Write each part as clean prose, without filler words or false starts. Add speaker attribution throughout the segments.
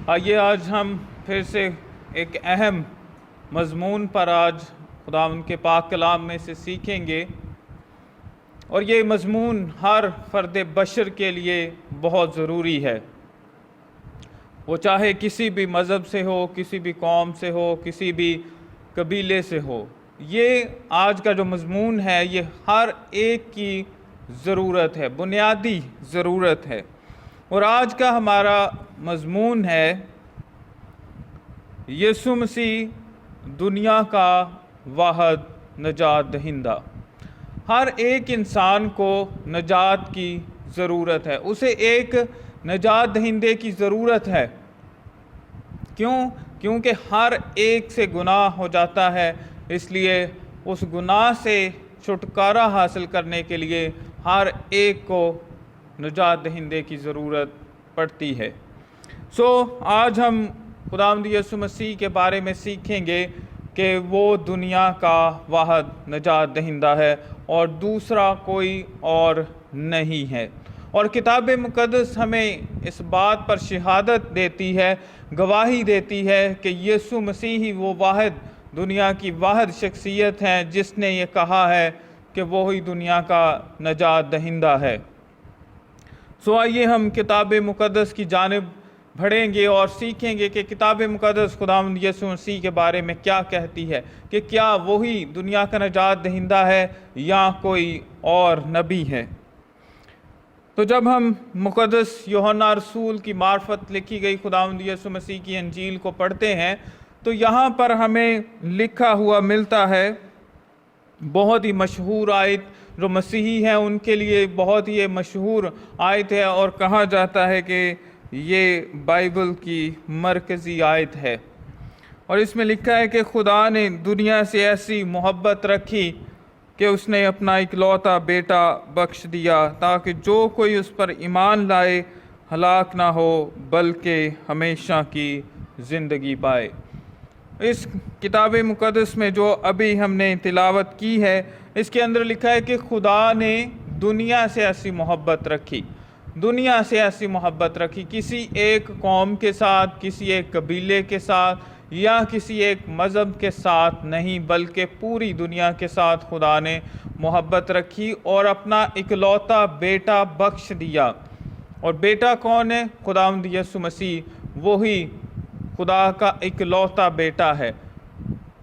Speaker 1: آئیے آج ہم پھر سے ایک اہم مضمون پر آج خداوند کے پاک کلام میں سے سیکھیں گے، اور یہ مضمون ہر فرد بشر کے لیے بہت ضروری ہے، وہ چاہے کسی بھی مذہب سے ہو، کسی بھی قوم سے ہو، کسی بھی قبیلے سے ہو۔ یہ آج کا جو مضمون ہے یہ ہر ایک کی ضرورت ہے، بنیادی ضرورت ہے۔ اور آج کا ہمارا مضمون ہے یسوع مسیح دنیا کا واحد نجات دہندہ۔ ہر ایک انسان کو نجات کی ضرورت ہے، اسے ایک نجات دہندے کی ضرورت ہے۔ کیونکہ ہر ایک سے گناہ ہو جاتا ہے، اس لیے اس گناہ سے چھٹکارا حاصل کرنے کے لیے ہر ایک کو نجات دہندے کی ضرورت پڑتی ہے۔ آج ہم خداوند یسوع مسیح کے بارے میں سیکھیں گے کہ وہ دنیا کا واحد نجات دہندہ ہے اور دوسرا کوئی اور نہیں ہے۔ اور کتاب مقدس ہمیں اس بات پر شہادت دیتی ہے، گواہی دیتی ہے کہ یسوع مسیح ہی وہ واحد دنیا کی واحد شخصیت ہے جس نے یہ کہا ہے کہ وہی دنیا کا نجات دہندہ ہے۔ آئیے ہم کتاب مقدس کی جانب بڑھیں گے اور سیکھیں گے کہ کتاب مقدس خداوند یسوع مسیح کے بارے میں کیا کہتی ہے، کہ کیا وہی دنیا کا نجات دہندہ ہے یا کوئی اور نبی ہے۔ تو جب ہم مقدس یوحنا رسول کی معرفت لکھی گئی خداوند یسوع مسیح کی انجیل کو پڑھتے ہیں تو یہاں پر ہمیں لکھا ہوا ملتا ہے بہت ہی مشہور آیت، جو مسیحی ہیں ان کے لیے بہت ہی مشہور آیت ہے، اور کہا جاتا ہے کہ یہ بائبل کی مرکزی آیت ہے۔ اور اس میں لکھا ہے کہ خدا نے دنیا سے ایسی محبت رکھی کہ اس نے اپنا اکلوتا بیٹا بخش دیا تاکہ جو کوئی اس پر ایمان لائے ہلاک نہ ہو بلکہ ہمیشہ کی زندگی پائے۔ اس کتاب مقدس میں جو ابھی ہم نے تلاوت کی ہے اس کے اندر لکھا ہے کہ خدا نے دنیا سے ایسی محبت رکھی، دنیا سے ایسی محبت رکھی، کسی ایک قوم کے ساتھ، کسی ایک قبیلے کے ساتھ یا کسی ایک مذہب کے ساتھ نہیں، بلکہ پوری دنیا کے ساتھ خدا نے محبت رکھی اور اپنا اکلوتا بیٹا بخش دیا۔ اور بیٹا کون ہے؟ خداوند یسوع مسیح، وہی خدا کا اکلوتا بیٹا ہے،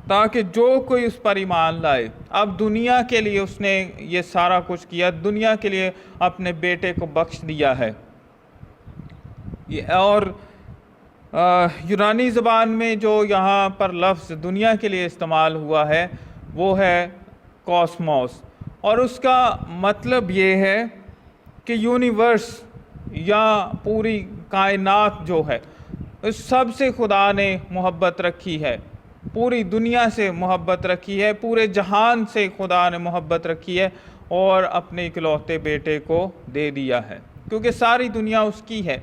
Speaker 1: تاکہ جو کوئی اس پر ایمان لائے۔ اب دنیا کے لیے اس نے یہ سارا کچھ کیا، دنیا کے لیے اپنے بیٹے کو بخش دیا ہے۔ اور یونانی زبان میں جو یہاں پر لفظ دنیا کے لیے استعمال ہوا ہے وہ ہے کاسموس، اور اس کا مطلب یہ ہے کہ یونیورس یا پوری کائنات جو ہے اس سب سے خدا نے محبت رکھی ہے، پوری دنیا سے محبت رکھی ہے، پورے جہان سے خدا نے محبت رکھی ہے اور اپنے اکلوتے بیٹے کو دے دیا ہے، کیونکہ ساری دنیا اس کی ہے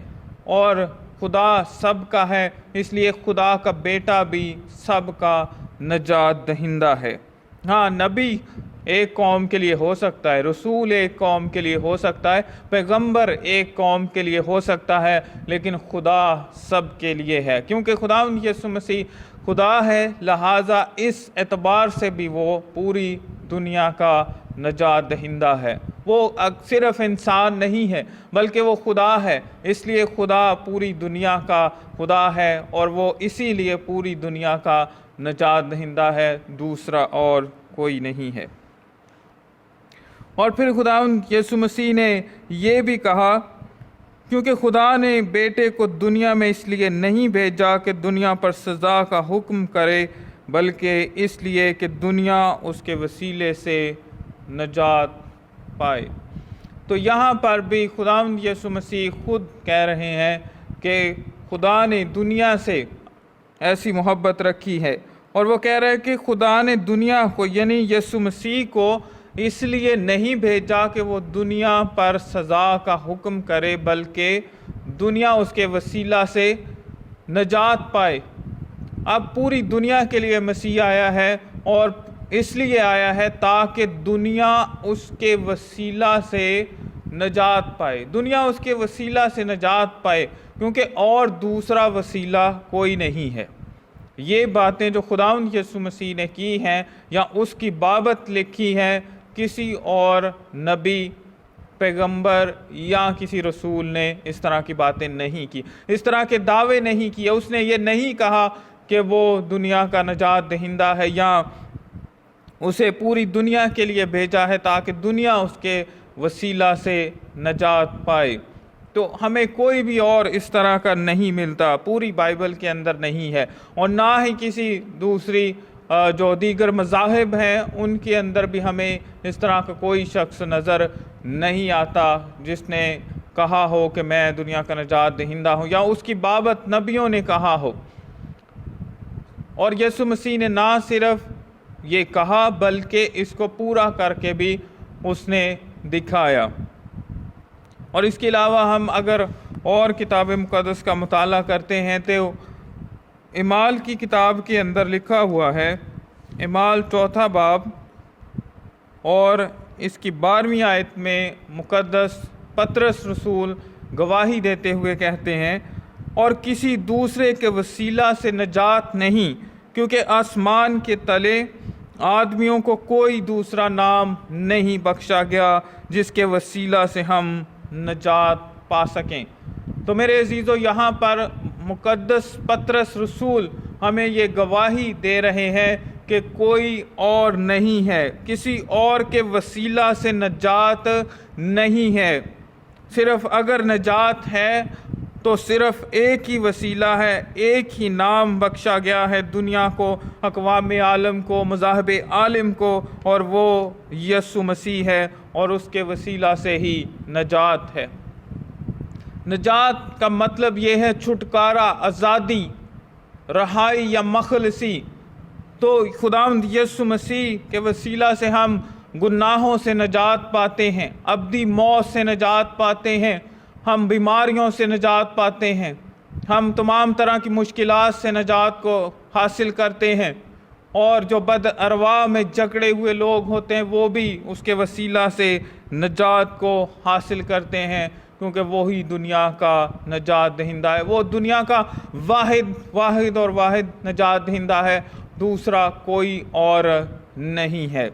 Speaker 1: اور خدا سب کا ہے، اس لیے خدا کا بیٹا بھی سب کا نجات دہندہ ہے۔ ہاں، نبی ایک قوم کے لیے ہو سکتا ہے، رسول ایک قوم کے لیے ہو سکتا ہے، پیغمبر ایک قوم کے لیے ہو سکتا ہے، لیکن خدا سب کے لیے ہے، کیونکہ خداوند یسوع مسیح خدا ہے، لہٰذا اس اعتبار سے بھی وہ پوری دنیا کا نجات دہندہ ہے۔ وہ صرف انسان نہیں ہے بلکہ وہ خدا ہے، اس لیے خدا پوری دنیا کا خدا ہے اور وہ اسی لیے پوری دنیا کا نجات دہندہ ہے، دوسرا اور کوئی نہیں ہے۔ اور پھر خداوند یسوع مسیح نے یہ بھی کہا، کیونکہ خدا نے بیٹے کو دنیا میں اس لیے نہیں بھیجا کہ دنیا پر سزا کا حکم کرے، بلکہ اس لیے کہ دنیا اس کے وسیلے سے نجات پائے۔ تو یہاں پر بھی خداوند یسوع مسیح خود کہہ رہے ہیں کہ خدا نے دنیا سے ایسی محبت رکھی ہے، اور وہ کہہ رہے ہیں کہ خدا نے دنیا کو یعنی یسوع مسیح کو اس لیے نہیں بھیجا کہ وہ دنیا پر سزا کا حکم کرے، بلکہ دنیا اس کے وسیلہ سے نجات پائے۔ اب پوری دنیا کے لیے مسیح آیا ہے، اور اس لیے آیا ہے تاکہ دنیا اس کے وسیلہ سے نجات پائے، دنیا اس کے وسیلہ سے نجات پائے، کیونکہ اور دوسرا وسیلہ کوئی نہیں ہے۔ یہ باتیں جو خداوند یسوع مسیح نے کی ہیں یا اس کی بابت لکھی ہے، کسی اور نبی، پیغمبر یا کسی رسول نے اس طرح کی باتیں نہیں کی، اس طرح کے دعوے نہیں کیے۔ اس نے یہ نہیں کہا کہ وہ دنیا کا نجات دہندہ ہے یا اسے پوری دنیا کے لیے بھیجا ہے تاکہ دنیا اس کے وسیلہ سے نجات پائے۔ تو ہمیں کوئی بھی اور اس طرح کا نہیں ملتا، پوری بائبل کے اندر نہیں ہے، اور نہ ہی کسی دوسری جو دیگر مذاہب ہیں ان کے اندر بھی ہمیں اس طرح کا کوئی شخص نظر نہیں آتا جس نے کہا ہو کہ میں دنیا کا نجات دہندہ ہوں، یا اس کی بابت نبیوں نے کہا ہو۔ اور یسوع مسیح نے نہ صرف یہ کہا بلکہ اس کو پورا کر کے بھی اس نے دکھایا۔ اور اس کے علاوہ ہم اگر اور کتاب مقدس کا مطالعہ کرتے ہیں تو اعمال کی کتاب کے اندر لکھا ہوا ہے، اعمال 4 باب اور اس کی 12ویں آیت میں مقدس پطرس رسول گواہی دیتے ہوئے کہتے ہیں، اور کسی دوسرے کے وسیلہ سے نجات نہیں، کیونکہ آسمان کے تلے آدمیوں کو کوئی دوسرا نام نہیں بخشا گیا جس کے وسیلہ سے ہم نجات پا سکیں۔ تو میرے عزیزو، یہاں پر مقدس پطرس رسول ہمیں یہ گواہی دے رہے ہیں کہ کوئی اور نہیں ہے، کسی اور کے وسیلہ سے نجات نہیں ہے۔ صرف اگر نجات ہے تو صرف ایک ہی وسیلہ ہے، ایک ہی نام بخشا گیا ہے دنیا کو، اقوام عالم کو، مذاہب عالم کو، اور وہ یسوع مسیح ہے، اور اس کے وسیلہ سے ہی نجات ہے۔ نجات کا مطلب یہ ہے چھٹکارا، آزادی، رہائی یا مخلصی۔ تو خداوند یسوع مسیح کے وسیلہ سے ہم گناہوں سے نجات پاتے ہیں، ابدی موت سے نجات پاتے ہیں، ہم بیماریوں سے نجات پاتے ہیں، ہم تمام طرح کی مشکلات سے نجات کو حاصل کرتے ہیں، اور جو بد ارواح میں جکڑے ہوئے لوگ ہوتے ہیں وہ بھی اس کے وسیلہ سے نجات کو حاصل کرتے ہیں، کیونکہ وہی دنیا کا نجات دہندہ ہے۔ وہ دنیا کا واحد نجات دہندہ ہے، دوسرا کوئی اور نہیں ہے۔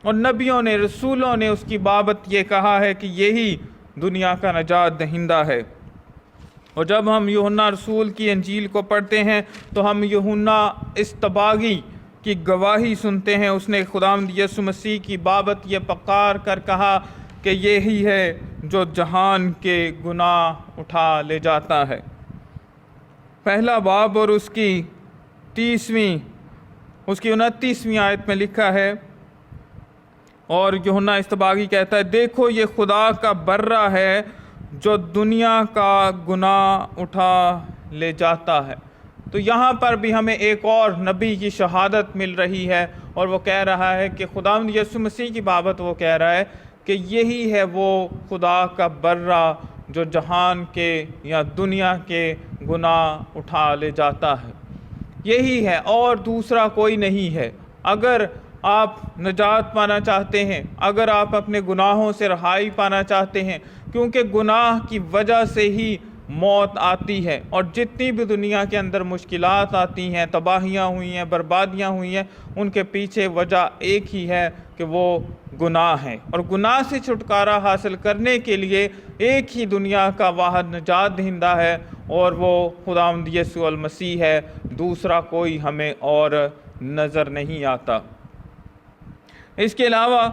Speaker 1: اور نبیوں نے، رسولوں نے اس کی بابت یہ کہا ہے کہ یہی دنیا کا نجات دہندہ ہے۔ اور جب ہم یوحنا رسول کی انجیل کو پڑھتے ہیں تو ہم یوحنا اصطباغی کی گواہی سنتے ہیں۔ اس نے خداوند یسوع مسیح کی بابت یہ پکار کر کہا کہ یہی ہے جو جہان کے گناہ اٹھا لے جاتا ہے۔ 1 باب اور اس کی 29ویں آیت میں لکھا ہے، اور یوحنا اصطباغی کہتا ہے، دیکھو یہ خدا کا برہ ہے جو دنیا کا گناہ اٹھا لے جاتا ہے۔ تو یہاں پر بھی ہمیں ایک اور نبی کی شہادت مل رہی ہے، اور وہ کہہ رہا ہے کہ خداوند یسوع مسیح کی بابت وہ کہہ رہا ہے کہ یہی ہے وہ خدا کا برہ جو جہان کے یا دنیا کے گناہ اٹھا لے جاتا ہے۔ یہی ہے، اور دوسرا کوئی نہیں ہے۔ اگر آپ نجات پانا چاہتے ہیں، اگر آپ اپنے گناہوں سے رہائی پانا چاہتے ہیں، کیونکہ گناہ کی وجہ سے ہی موت آتی ہے، اور جتنی بھی دنیا کے اندر مشکلات آتی ہیں، تباہیاں ہوئی ہیں، بربادیاں ہوئی ہیں، ان کے پیچھے وجہ ایک ہی ہے کہ وہ گناہ ہے۔ اور گناہ سے چھٹکارا حاصل کرنے کے لیے ایک ہی دنیا کا واحد نجات دہندہ ہے، اور وہ خداوند یسوع المسیح ہے، دوسرا کوئی ہمیں اور نظر نہیں آتا۔ اس کے علاوہ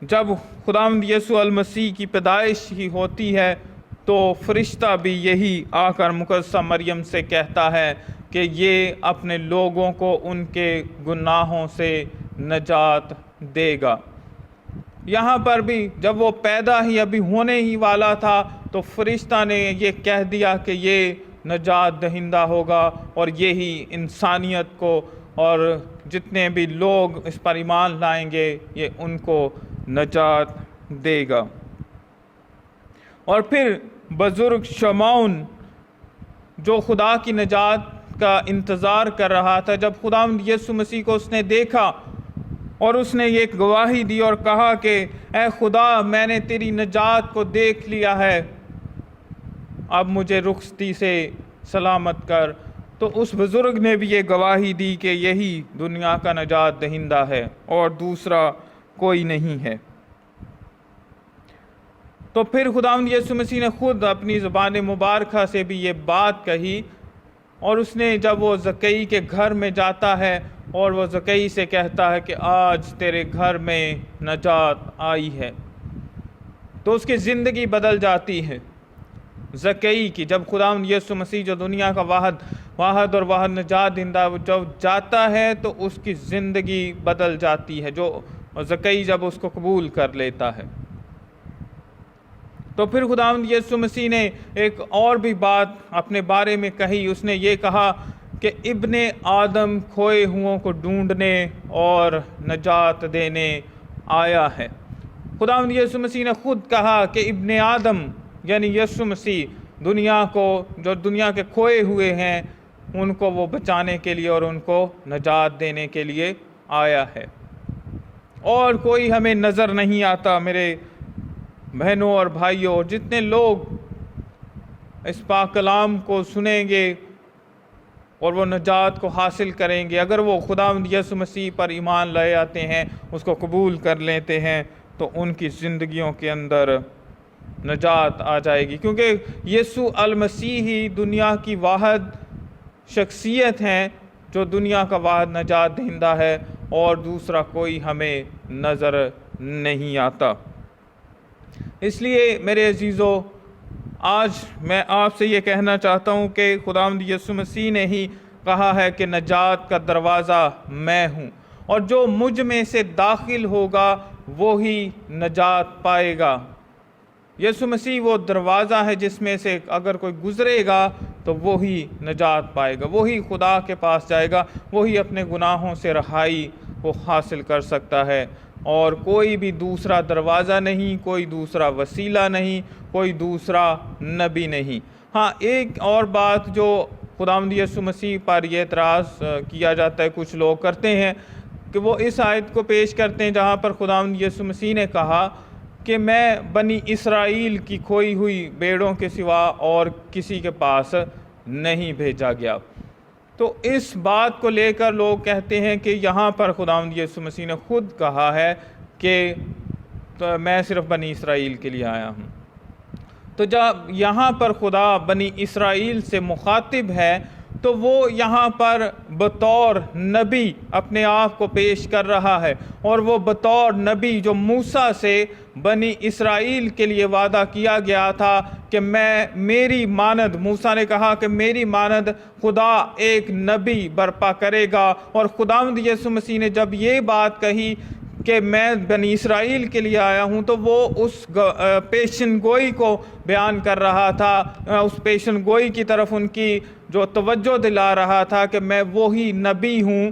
Speaker 1: جب خداوند یسوع المسیح کی پیدائش ہی ہوتی ہے تو فرشتہ بھی یہی آ کر مقدسہ مریم سے کہتا ہے کہ یہ اپنے لوگوں کو ان کے گناہوں سے نجات دے گا۔ یہاں پر بھی جب وہ پیدا ہی ابھی ہونے ہی والا تھا تو فرشتہ نے یہ کہہ دیا کہ یہ نجات دہندہ ہوگا، اور یہی انسانیت کو اور جتنے بھی لوگ اس پر ایمان لائیں گے یہ ان کو نجات دے گا۔ اور پھر بزرگ شمعون جو خدا کی نجات کا انتظار کر رہا تھا، جب خداوند یسوع مسیح کو اس نے دیکھا اور اس نے یہ گواہی دی اور کہا کہ اے خدا، میں نے تیری نجات کو دیکھ لیا ہے، اب مجھے رخصتی سے سلامت کر۔ تو اس بزرگ نے بھی یہ گواہی دی کہ یہی دنیا کا نجات دہندہ ہے اور دوسرا کوئی نہیں ہے۔ تو پھر خداوند یسوع مسیح نے خود اپنی زبان مبارکہ سے بھی یہ بات کہی، اور اس نے جب وہ زکئی کے گھر میں جاتا ہے اور وہ زکئی سے کہتا ہے کہ آج تیرے گھر میں نجات آئی ہے، تو اس کی زندگی بدل جاتی ہے زکئی کی۔ جب خداوند یسوع مسیح جو دنیا کا واحد اور نجات دہندہ جب جاتا ہے تو اس کی زندگی بدل جاتی ہے، جو زکئی جب اس کو قبول کر لیتا ہے۔ تو پھر خداوند یسوع مسیح نے ایک اور بھی بات اپنے بارے میں کہی۔ اس نے یہ کہا کہ ابن آدم کھوئے ہوں کو ڈھونڈنے اور نجات دینے آیا ہے۔ خداوند یسوع مسیح نے خود کہا کہ ابن آدم یعنی یسوع مسیح دنیا کو، جو دنیا کے کھوئے ہوئے ہیں، ان کو وہ بچانے کے لیے اور ان کو نجات دینے کے لیے آیا ہے۔ اور کوئی ہمیں نظر نہیں آتا میرے بہنوں اور بھائیوں، جتنے لوگ اس پاک کلام کو سنیں گے اور وہ نجات کو حاصل کریں گے، اگر وہ خداوند یسوع مسیح پر ایمان لائے آتے ہیں، اس کو قبول کر لیتے ہیں، تو ان کی زندگیوں کے اندر نجات آ جائے گی، کیونکہ یسوع المسیح ہی دنیا کی واحد شخصیت ہیں جو دنیا کا واحد نجات دہندہ ہے، اور دوسرا کوئی ہمیں نظر نہیں آتا۔ اس لیے میرے عزیزو، آج میں آپ سے یہ کہنا چاہتا ہوں کہ خداوند یسوع مسیح نے ہی کہا ہے کہ نجات کا دروازہ میں ہوں، اور جو مجھ میں سے داخل ہوگا وہی نجات پائے گا۔ یسوع مسیح وہ دروازہ ہے جس میں سے اگر کوئی گزرے گا تو وہی نجات پائے گا، وہی خدا کے پاس جائے گا، وہی اپنے گناہوں سے رہائی کو حاصل کر سکتا ہے، اور کوئی بھی دوسرا دروازہ نہیں، کوئی دوسرا وسیلہ نہیں، کوئی دوسرا نبی نہیں۔ ہاں، ایک اور بات جو خداوند یسوع مسیح پر یہ اعتراض کیا جاتا ہے، کچھ لوگ کرتے ہیں کہ وہ اس آیت کو پیش کرتے ہیں جہاں پر خداوند یسوع مسیح نے کہا کہ میں بنی اسرائیل کی کھوئی ہوئی بیڑوں کے سوا اور کسی کے پاس نہیں بھیجا گیا۔ تو اس بات کو لے کر لوگ کہتے ہیں کہ یہاں پر خداوند یسوع مسیح نے خود کہا ہے کہ میں صرف بنی اسرائیل کے لیے آیا ہوں۔ تو جب یہاں پر خدا بنی اسرائیل سے مخاطب ہے تو وہ یہاں پر بطور نبی اپنے آپ کو پیش کر رہا ہے، اور وہ بطور نبی جو موسیٰ سے بنی اسرائیل کے لیے وعدہ کیا گیا تھا کہ میری مانند، موسیٰ نے کہا کہ میری مانند خدا ایک نبی برپا کرے گا، اور خداوند یسوع مسیح نے جب یہ بات کہی کہ میں بنی اسرائیل کے لیے آیا ہوں، تو وہ اس پیشن گوئی کو بیان کر رہا تھا، اس پیشن گوئی کی طرف ان کی جو توجہ دلا رہا تھا کہ میں وہی نبی ہوں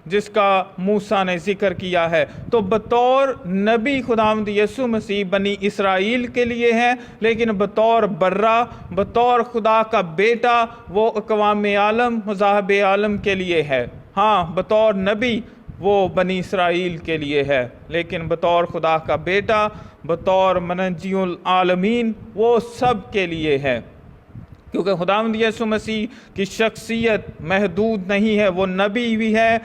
Speaker 1: جس کا موسیٰ نے ذکر کیا ہے۔ تو بطور نبی خداوند یسوع مسیح بنی اسرائیل کے لیے ہے، لیکن بطور برہ، بطور خدا کا بیٹا وہ اقوام عالم، مذاہب عالم کے لیے ہے۔ ہاں، بطور نبی وہ بنی اسرائیل کے لیے ہے، لیکن بطور خدا کا بیٹا، بطور منجی العالمین، وہ سب کے لیے ہے، کیونکہ خداوند یسوع مسیح کی شخصیت محدود نہیں ہے، وہ نبی بھی ہے،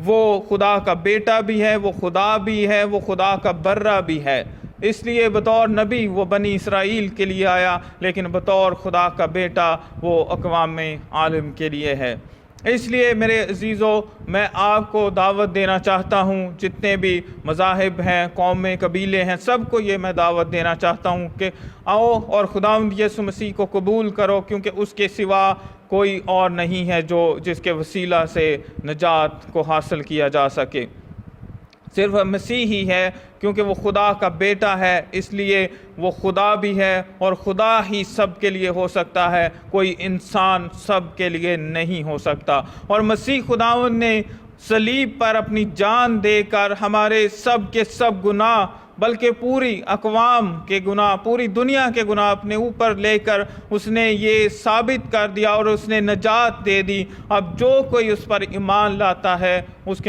Speaker 1: وہ خدا کا بیٹا بھی ہے، وہ خدا بھی ہے، وہ خدا کا برہ بھی ہے۔ اس لیے بطور نبی وہ بنی اسرائیل کے لیے آیا، لیکن بطور خدا کا بیٹا وہ اقوام عالم کے لیے ہے۔ اس لیے میرے عزیزو، میں آپ کو دعوت دینا چاہتا ہوں، جتنے بھی مذاہب ہیں، قومیں، قبیلے ہیں، سب کو یہ میں دعوت دینا چاہتا ہوں کہ آؤ اور خداوند یسوع مسیح کو قبول کرو، کیونکہ اس کے سوا کوئی اور نہیں ہے جس کے وسیلہ سے نجات کو حاصل کیا جا سکے۔ صرف مسیح ہی ہے، کیونکہ وہ خدا کا بیٹا ہے، اس لیے وہ خدا بھی ہے، اور خدا ہی سب کے لیے ہو سکتا ہے، کوئی انسان سب کے لیے نہیں ہو سکتا۔ اور مسیح خداوند نے صلیب پر اپنی جان دے کر ہمارے سب کے سب گناہ، بلکہ پوری اقوام کے گناہ، پوری دنیا کے گناہ اپنے اوپر لے کر اس نے یہ ثابت کر دیا اور اس نے نجات دے دی۔ اب جو کوئی اس پر ایمان لاتا ہے اس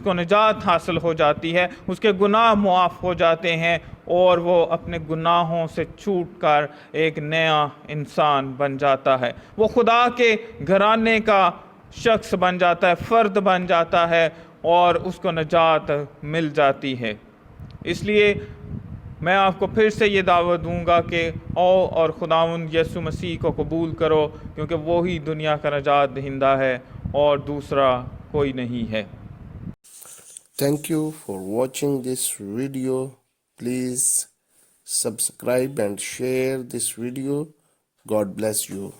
Speaker 1: کو نجات حاصل ہو جاتی ہے، اس کے گناہ معاف ہو جاتے ہیں، اور وہ اپنے گناہوں سے چھوٹ کر ایک نیا انسان بن جاتا ہے، وہ خدا کے گھرانے کا شخص بن جاتا ہے، فرد بن جاتا ہے، اور اس کو نجات مل جاتی ہے۔ اس لیے میں آپ کو پھر سے یہ دعوت دوں گا کہ آؤ اور خداوند یسوع مسیح کو قبول کرو، کیونکہ وہی دنیا کا نجات دہندہ ہے اور دوسرا کوئی نہیں ہے۔
Speaker 2: Thank you for watching this video. Please subscribe and share this video. God bless you.